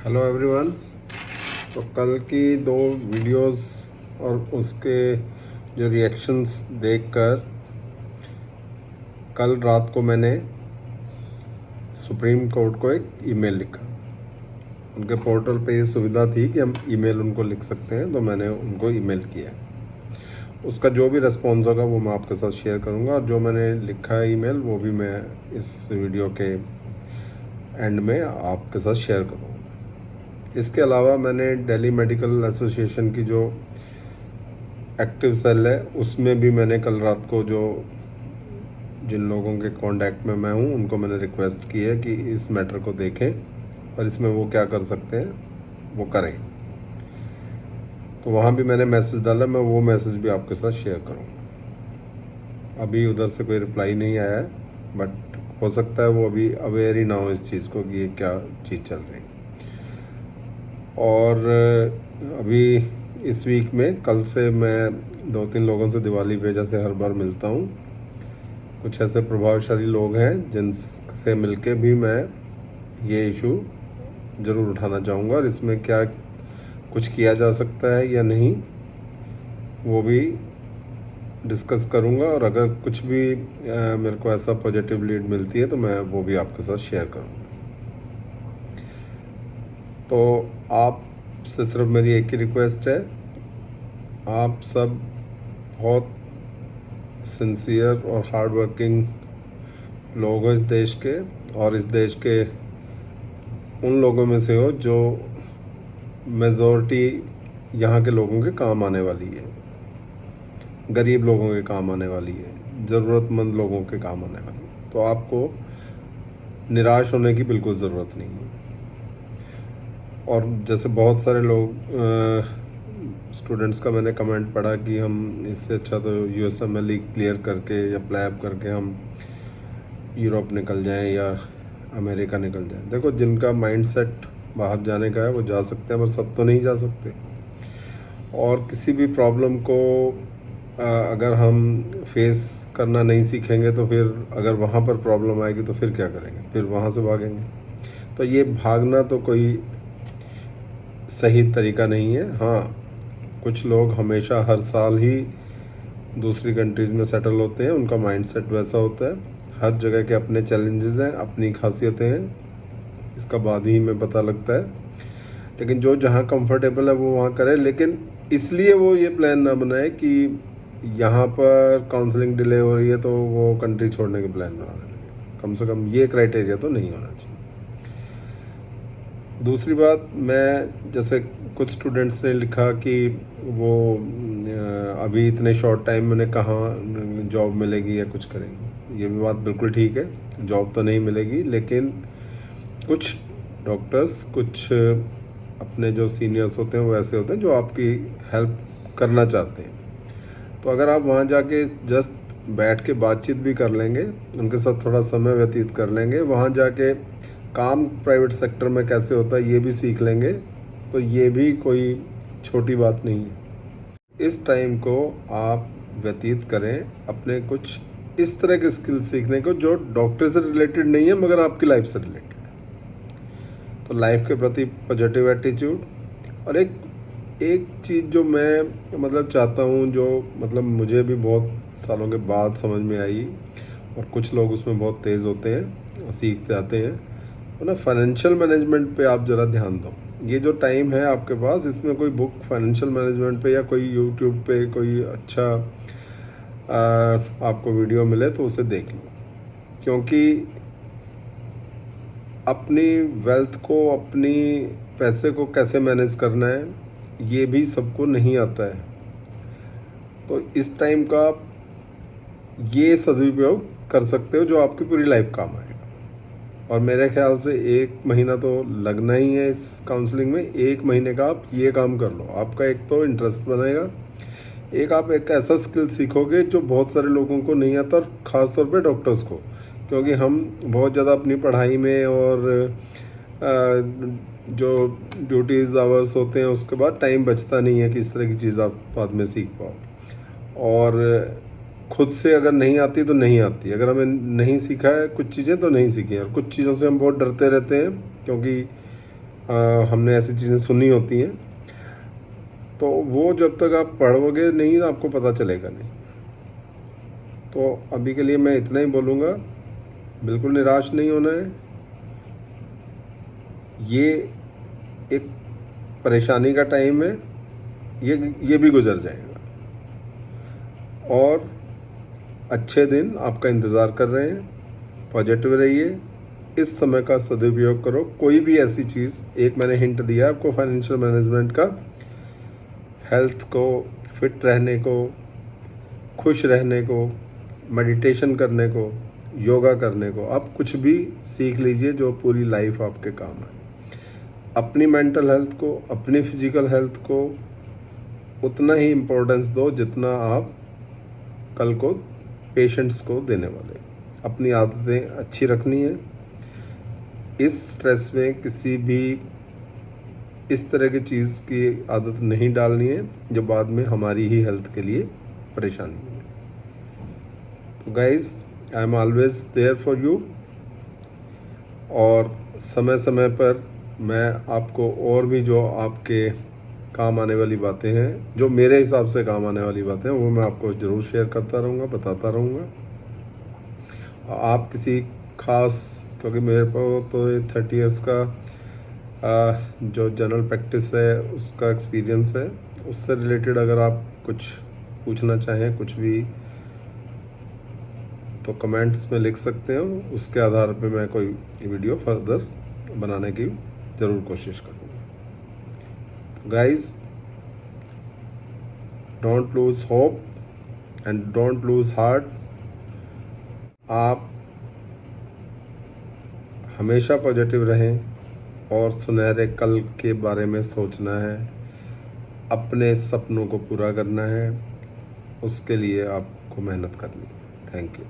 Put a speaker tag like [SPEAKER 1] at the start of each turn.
[SPEAKER 1] Hello everyone. तो कल की दो वीडियोस और उसके जो रिएक्शंस देखकर कल रात को मैंने सुप्रीम कोर्ट को एक ईमेल लिखा। उनके पोर्टल पे ये सुविधा थी कि हम ईमेल उनको लिख सकते हैं, तो मैंने उनको ईमेल किया। उसका जो भी रिस्पॉन्स होगा वो मैं आपके साथ शेयर करूंगा, और जो मैंने लिखा है ईमेल वो भी मैं इस वीडियो के एंड में आपके साथ शेयर करूँगा। इसके अलावा मैंने दिल्ली मेडिकल एसोसिएशन की जो एक्टिव सेल है उसमें भी मैंने कल रात को जो जिन लोगों के कांटेक्ट में मैं हूँ उनको मैंने रिक्वेस्ट की है कि इस मैटर को देखें और इसमें वो क्या कर सकते हैं वो करें। तो वहाँ भी मैंने मैसेज डाला, मैं वो मैसेज भी आपके साथ शेयर करूँगा। अभी उधर से कोई रिप्लाई नहीं आया है, बट हो सकता है वो अभी अवेयर ही ना हो इस चीज़ को कि ये क्या चीज़ चल रही है। और अभी इस वीक में कल से मैं 2-3 लोगों से दिवाली पे जैसे हर बार मिलता हूँ। कुछ ऐसे प्रभावशाली लोग हैं जिनसे मिलके भी मैं ये इशू ज़रूर उठाना चाहूँगा, और इसमें क्या कुछ किया जा सकता है या नहीं वो भी डिस्कस करूँगा। और अगर कुछ भी मेरे को ऐसा पॉजिटिव लीड मिलती है तो मैं वो भी आपके साथ शेयर करूँगा। तो आपसे सिर्फ मेरी एक ही रिक्वेस्ट है, आप सब बहुत सिंसियर और हार्ड वर्किंग लोग हो इस देश के, और इस देश के उन लोगों में से हो जो मेजॉरिटी यहाँ के लोगों के काम आने वाली है, गरीब लोगों के काम आने वाली है, ज़रूरतमंद लोगों के काम आने वाली है। तो आपको निराश होने की बिल्कुल ज़रूरत नहीं है। और जैसे बहुत सारे लोग स्टूडेंट्स का मैंने कमेंट पढ़ा कि हम इससे अच्छा तो यूएसएमएल क्लियर करके या प्लैब करके हम यूरोप निकल जाएं या अमेरिका निकल जाएं। देखो, जिनका माइंडसेट बाहर जाने का है वो जा सकते हैं, पर सब तो नहीं जा सकते। और किसी भी प्रॉब्लम को अगर हम फेस करना नहीं सीखेंगे तो फिर अगर वहाँ पर प्रॉब्लम आएगी तो फिर क्या करेंगे, फिर वहाँ से भागेंगे। तो ये भागना तो कोई सही तरीका नहीं है। हाँ, कुछ लोग हमेशा हर साल ही दूसरी कंट्रीज़ में सेटल होते हैं, उनका माइंडसेट वैसा होता है। हर जगह के अपने चैलेंजेस हैं, अपनी खासियतें हैं, इसका बाद ही में पता लगता है। लेकिन जो जहाँ कंफर्टेबल है वो वहाँ करे, लेकिन इसलिए वो ये प्लान ना बनाए कि यहाँ पर काउंसलिंग डिले हो रही है तो वो कंट्री छोड़ने के प्लान बनाने लगे। कम से कम ये क्राइटेरिया तो नहीं होना चाहिए। दूसरी बात, मैं जैसे कुछ स्टूडेंट्स ने लिखा कि वो अभी इतने शॉर्ट टाइम में कहाँ जॉब मिलेगी या कुछ करेंगे। ये भी बात बिल्कुल ठीक है, जॉब तो नहीं मिलेगी, लेकिन कुछ डॉक्टर्स, कुछ अपने जो सीनियर्स होते हैं वो ऐसे होते हैं जो आपकी हेल्प करना चाहते हैं। तो अगर आप वहाँ जाके जस्ट बैठ के बातचीत भी कर लेंगे, उनके साथ थोड़ा समय व्यतीत कर लेंगे, वहाँ जाके काम प्राइवेट सेक्टर में कैसे होता है ये भी सीख लेंगे, तो ये भी कोई छोटी बात नहीं है। इस टाइम को आप व्यतीत करें अपने कुछ इस तरह के स्किल सीखने को जो डॉक्टर से रिलेटेड नहीं है मगर आपकी लाइफ से रिलेटेड है। तो लाइफ के प्रति पॉजिटिव एटीट्यूड, और एक चीज़ जो मैं मतलब चाहता हूँ, जो मतलब मुझे भी बहुत सालों के बाद समझ में आई, और कुछ लोग उसमें बहुत तेज़ होते हैं और सीखते आते हैं, तो ना फाइनेंशियल मैनेजमेंट पे आप ज़रा ध्यान दो। ये जो टाइम है आपके पास, इसमें कोई बुक फाइनेंशियल मैनेजमेंट पे या कोई यूट्यूब पे कोई अच्छा आपको वीडियो मिले तो उसे देख लो, क्योंकि अपनी वेल्थ को, अपनी पैसे को कैसे मैनेज करना है ये भी सबको नहीं आता है। तो इस टाइम का आप ये सदुपयोग कर सकते हो जो आपकी पूरी लाइफ काम आएगा। और मेरे ख्याल से 1 महीना तो लगना ही है इस काउंसलिंग में। 1 महीने का आप ये काम कर लो, आपका एक तो इंटरेस्ट बनेगा, एक आप एक ऐसा स्किल सीखोगे जो बहुत सारे लोगों को नहीं आता, और ख़ास तौर पे डॉक्टर्स को, क्योंकि हम बहुत ज़्यादा अपनी पढ़ाई में और जो ड्यूटीज़ आवर्स होते हैं उसके बाद टाइम बचता नहीं है कि इस तरह की चीज़ आप बाद में सीख पाओ। और खुद से अगर नहीं आती तो नहीं आती, अगर हमें नहीं सीखा है कुछ चीज़ें तो नहीं सीखी हैं। और कुछ चीज़ों से हम बहुत डरते रहते हैं, क्योंकि हमने ऐसी चीज़ें सुनी होती हैं, तो वो जब तक आप पढ़ोगे नहीं आपको पता चलेगा नहीं। तो अभी के लिए मैं इतना ही बोलूँगा, बिल्कुल निराश नहीं होना है। ये एक परेशानी का टाइम है, ये भी गुजर जाएगा और अच्छे दिन आपका इंतज़ार कर रहे हैं। पॉजिटिव रहिए, इस समय का सदुपयोग करो। कोई भी ऐसी चीज़, एक मैंने हिंट दिया आपको फाइनेंशियल मैनेजमेंट का, हेल्थ को, फिट रहने को, खुश रहने को, मेडिटेशन करने को, योगा करने को, आप कुछ भी सीख लीजिए जो पूरी लाइफ आपके काम है। अपनी मेंटल हेल्थ को, अपनी फिजिकल हेल्थ को उतना ही इम्पोर्टेंस दो जितना आप कल को पेशेंट्स को देने वाले। अपनी आदतें अच्छी रखनी है। इस स्ट्रेस में किसी भी इस तरह की चीज़ की आदत नहीं डालनी है जो बाद में हमारी ही हेल्थ के लिए परेशानी है। तो guys, I am always there for you, और समय समय पर मैं आपको और भी जो आपके काम आने वाली बातें हैं, जो मेरे हिसाब से काम आने वाली बातें हैं, वो मैं आपको ज़रूर शेयर करता रहूँगा, बताता रहूँगा। आप किसी खास, क्योंकि मेरे को तो 30 ईयर्स का जो जनरल प्रैक्टिस है उसका एक्सपीरियंस है, उससे रिलेटेड अगर आप कुछ पूछना चाहें कुछ भी, तो कमेंट्स में लिख सकते हैं। उसके आधार पे मैं कोई वीडियो फर्दर बनाने की ज़रूर कोशिश करूँगा। Guys, don't lose hope and don't lose heart. आप हमेशा पॉजिटिव रहें और सुनहरे कल के बारे में सोचना है। अपने सपनों को पूरा करना है, उसके लिए आपको मेहनत करनी है। Thank you.